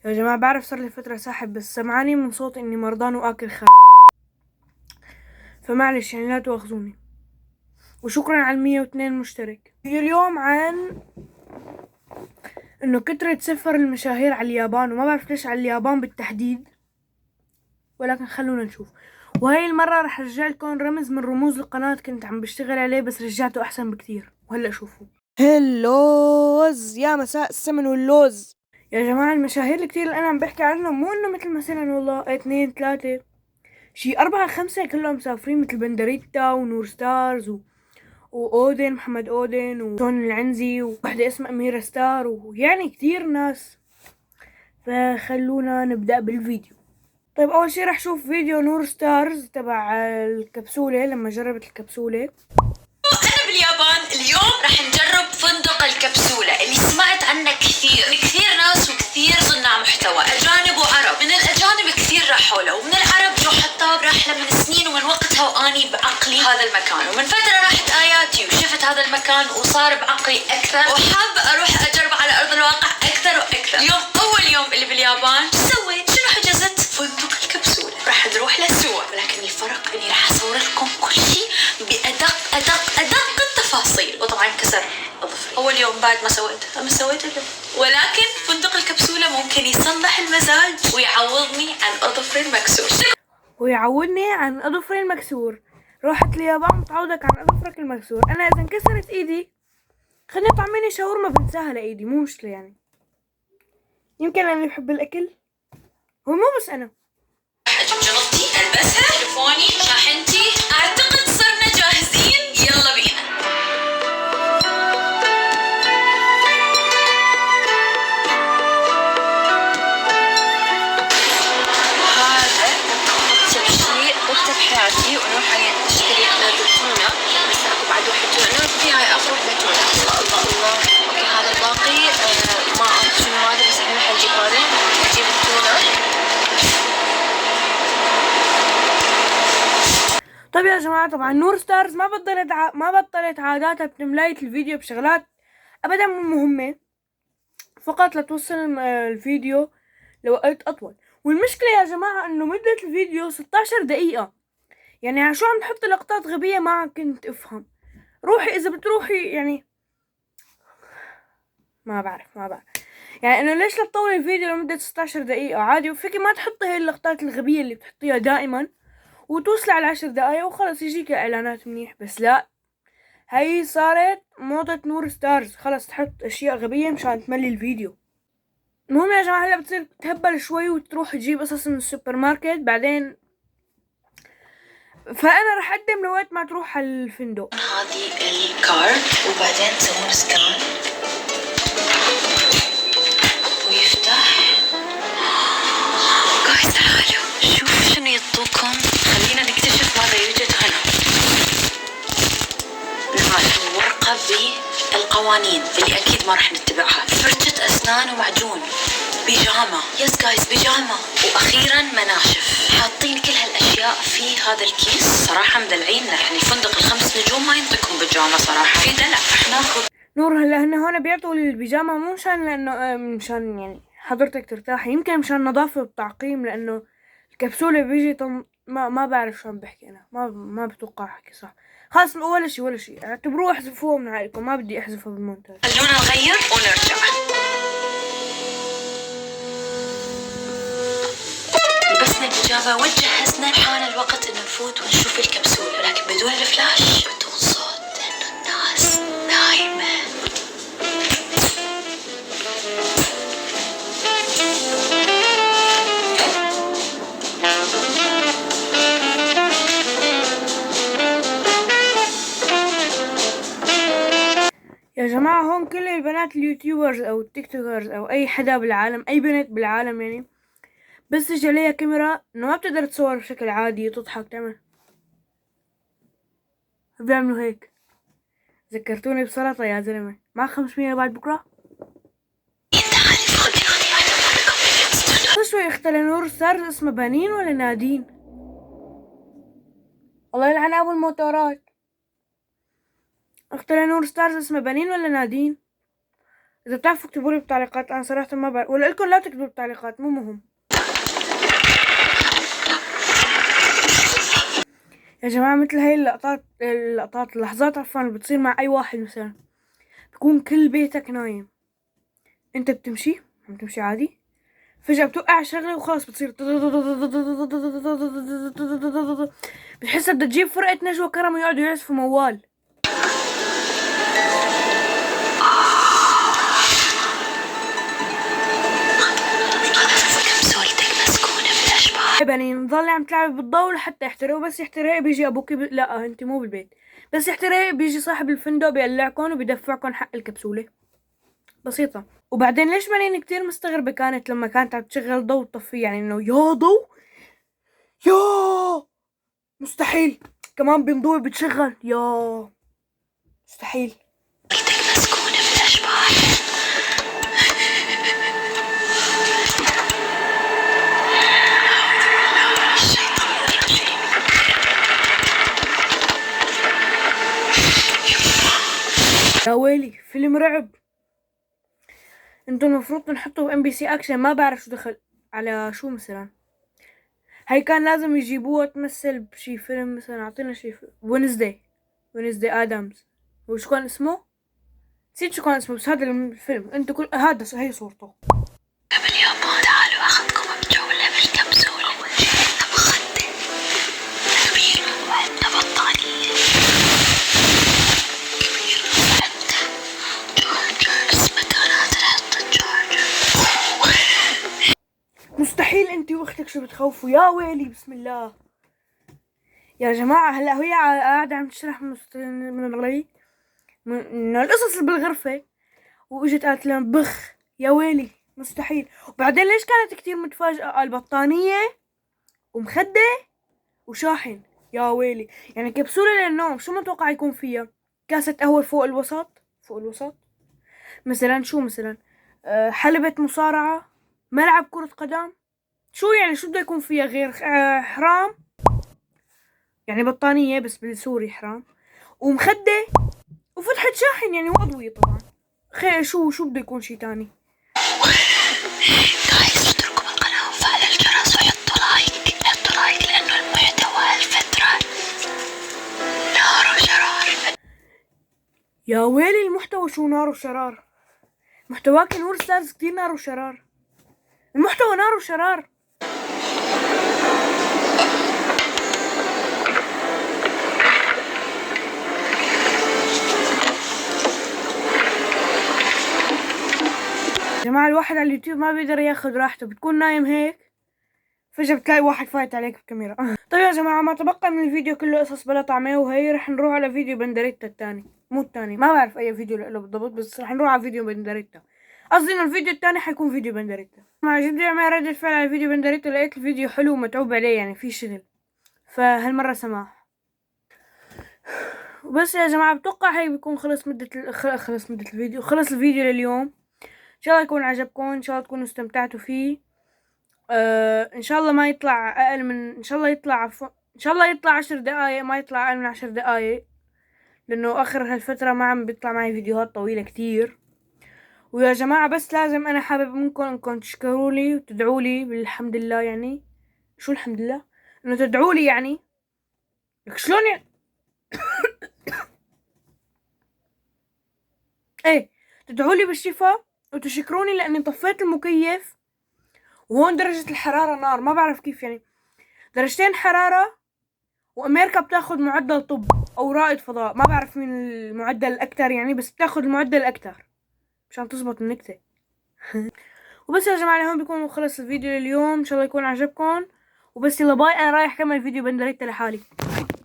يا جماعة بعرف صار لي فترة ساحب، بس سمعاني من صوت اني مرضان واكل فمعلش يعني لا تواخذوني. وشكرا على 102 مشترك. اليوم عن انه كترة سفر المشاهير على اليابان، وما بعرف ليش على اليابان بالتحديد، ولكن خلونا نشوف. وهي المرة رح ارجع لكم رمز من رموز القناة كنت عم بشتغل عليه، بس رجعته احسن بكتير. وهلا شوفوا. هلوز يا مساء السمن واللوز. يا جماعة المشاهير الكتير اللي انا عم بحكي عنهم مو انه مثل مثلا والله 2 3، شي 4 5 كلهم مسافرين، مثل بندريتا ونور ستارز وأودين، محمد أودين وتون العنزي ووحدة اسمها أميرة ستار، ويعني كتير ناس. فخلونا نبدأ بالفيديو. طيب أول شي رح شوف فيديو نور ستارز تبع الكبسولة لما جربت الكبسولة. أنا باليابان اليوم رح نجرب فندق الكبسولة اللي سمعت عنه كثير ناس وكثير صناع محتوى أجانب وعرب. من الأجانب كثير راحوا له، ومن العرب جو حطاب رحلة من سنين، ومن وقتها وأني بعقلي هذا المكان، ومن فترة راحت آياتي وشفت هذا المكان وصار بعقلي أكثر، وحابة أروح أجرب على أرض الواقع أكثر وأكثر. اليوم أول يوم اللي باليابان، سويت شنو؟ حجزت فندق الكبسولة، راح نروح له سوا، ولكن الفرق إني راح أصور لكم كل شيء بأدق التفاصيل. وطبعا كسر أظفري أول يوم بعد ما سويته ولكن فندق الكبسولة ممكن يصلح المزاج ويعوضني عن أظفري المكسور. روحت اليابان متعودك عن أظفرك المكسور. أنا إذا انكسرت إيدي خليني طعميني شاورما بنساها لإيدي، مو مشكلة يعني. يمكن أنا بحب الأكل، هو مو بس أنا. شنطتي ألبسها، تليفوني، شاحنتي، أعتقد صرنا جاهزين، يلا بينا. هذا أكتب شيء بكتب حياتي ونروح نشتري هذا التونة، بس أكو بعد واحد تونة في هاي أفرح بتونة. الله أوكي هذا الباقي ما أعرف شنو هذا، بس إحنا حنجيب هذا، نجيب التونة. طيب يا جماعة طبعا نور ستارز ما بطلت عاداتها بتملاية الفيديو بشغلات ابدا مو مهمة، فقط لتوصل الفيديو لوقت اطول. والمشكلة يا جماعة انه مدة الفيديو 16 دقيقة، يعني عشان عم تحط لقطات غبية ما كنت افهم. روحي اذا بتروحي يعني ما بعرف يعني انه ليش لا تطولي الفيديو لمدة 16 دقيقة عادي، وفيكي ما تحطي هاي اللقطات الغبية اللي بتحطيها دائما وتوصلي على 10 دقايق وخلص يجيك اعلانات منيح. بس لا، هاي صارت موضة نور ستارز، خلص تحط اشياء غبية مشان تملي الفيديو. المهم يا جماعة هلا بتصير تهبل شوي وتروح تجيب قصص من السوبر ماركت بعدين، فانا رح اقدم لوقت ما تروح على الفندق. هذه الكارد وبعدين تسوون سكان ويفتح. جايز تعالوا شوفوا شنو يعطوكم، خلينا نكتشف ماذا يوجد هنا. هاي ورقة بالقوانين اللي أكيد ما راح نتبعها، فرشة أسنان ومعجون، بيجامة، يس جايز بيجامة، وأخيرا مناشف. حاطين كل هالأشياء في هذا الكيس. صراحة مدلعين، يعني فندق ال5 نجوم ما ينطيكم بيجامة صراحة، في دلع. رح ناخذ نور هلا هن هون بيعطوا البيجامة مو مشان لانه مشان يعني حضرتك ترتاحي، يمكن مشان نظافة وتعقيم، لانه الكبسولة بيجي ما بعرف شو عم بحكي انا، ما بتوقع حكي صح. خلاص ولا شيء اعتبروه احذفوه من عائلكم، ما بدي احذفه بالمونتاج. خلونا نغير ونرجع. لبسنا البيجامة وجهزنا، حان الوقت ان نفوت ونشوف الكبسولة، لكن بدون الفلاش، بدون صوت، لانه الناس نايمة. يا جماعة هون كل البنات اليوتيوبرز او التيك توكرز او اي حدا بالعالم، اي بنت بالعالم يعني، بس تجي عليها كاميرا انه ما بتقدر تصور بشكل عادي تضحك تعمل، بيعملوا هيك. ذكرتوني بسلطة يا زلمة، مع 500 بعد بكرة. شوي اختلى نور ستارز اسمه بنين ولا نادين؟ الله يلعن ابو الموتورات. اختلى نور ستارز اسمه بنين ولا نادين؟ اذا بتعرفوا اكتبوا لي بالتعليقات، انا صراحه ما بعرف، ولا لكم لا تكتبوا بالتعليقات مو مهم. يا جماعه مثل هاي اللحظات عفوا اللي بتصير مع اي واحد، مثلا بكون كل بيتك نايم، انت بتمشي عم تمشي عادي، فجأة بتوقع شغلة وخلاص بتصير بتحسها بدها تجيب فرقة نجوى كرم ويقعدوا يعزفوا موال. كبسولتك مسكونة بالأشباح. يعني نضل عم تلعب بالضوء لحتى يحترقوا، بس يحترق بيجي ابوك لا انت مو بالبيت، بس يحترق بيجي صاحب الفندق بيقلعكم وبيدفعكم حق الكبسولة. بسيطة. وبعدين ليش ماني كتير مستغربة كانت لما كانت عم تشغل ضوء وتطفيه، يعني انه يا ضوء يا مستحيل كمان بنضوي بتشغل يا مستحيل. كبسولتك مسكونة بالأشباح. يا ويلي فيلم رعب. انتو المفروض تنحطوا ام بي سي اكشن، ما بعرف شو دخل على شو مثلا. هاي كان لازم يجيبوها تمثل بشي فيلم، مثلا اعطينا شي وينزداي ادمز، وشو كان اسمه؟ نسيت شو كان اسمه، بس هذا الفيلم انتو كل هذا هي صورته. باليابان تعالوا اخذكم بجولة بالكبسولة. اول شي عندنا مخدة كبير، وعندنا بطانية كبيرة، وعندنا جارجرز مكانات نحط الجارجر. مستحيل انتي واختك شو بتخوفوا، يا ويلي بسم الله. يا جماعة هلا هي قاعدة عم تشرح انه القصص اللي بالغرفة، واجت قالت لهم بخ، يا ويلي مستحيل. وبعدين ليش كانت كتير متفاجئة؟ البطانية ومخدة وشاحن، يا ويلي. يعني كبسولة للنوم شو متوقع يكون فيها؟ كاسة قهوة فوق الوسط مثلا، شو مثلا حلبة مصارعة، ملعب كرة قدم، شو يعني شو بده يكون فيها غير حرام؟ يعني بطانية بس بالسوري حرام، ومخدة وفتحة شاحن يعني وأضوية طبعا. خير شو بده يكون شي تاني؟ جايز اشتركوا بالقناة وفعلوا الجرس وحطوا لايك لأنه المحتوى هالفترة نار وشرار. يا ويلي المحتوى شو نار وشرار؟ محتواك نور ستارز كتير نار وشرار، المحتوى نار وشرار. جماعة الواحد على اليوتيوب ما بيقدر ياخد راحته، بتكون نايم هيك فجأة بتلاقي واحد فايت عليك بالكاميرا. طيب يا جماعة ما تبقى من الفيديو كله قصص بلا طعمة، وهي رح نروح على فيديو بندريتا التاني، مو التاني ما بعرف اي فيديو له بالضبط، بس رح نروح على فيديو بندريتا. قصدي انه الفيديو التاني حيكون فيديو بندريتا. مع جد اعمل ردة فعل على فيديو بندريتا، لقيت الفيديو حلو ومتعوب عليه يعني في شغل، فهالمرة سماح. وبس يا جماعة بتوقع هي بيكون خلص مدة الفيديو، خلص الفيديو لليوم. ان شاء الله يكون عجبكم، ان شاء الله تكونوا استمتعتوا فيه. ان شاء الله ما يطلع اقل من ان شاء الله يطلع 10 دقايق، ما يطلع اقل من 10 دقايق، لانه اخر هالفترة ما عم بيطلع معي فيديوهات طويلة كتير. ويا جماعة بس لازم انا حابب منكم انكم تشكروا لي وتدعوا لي بالحمد لله. يعني شو الحمد لله؟ انه تدعوا لي يعني لك شلون يعني ايه، تدعوا لي بالشفاء وتشكروني لاني طفيت المكيف، وهون درجة الحرارة نار، ما بعرف كيف يعني 2 حرارة، وامريكا بتاخد معدل طب او رائد فضاء، ما بعرف مين المعدل الاكثر يعني، بس بتاخد المعدل الاكثر مشان تزبط النكتة. وبس يا جماعة هون بيكون خلص الفيديو لليوم، ان شاء الله يكون عجبكم. وبس يلا باي، انا رايح اكمل فيديو بندريتا لحالي.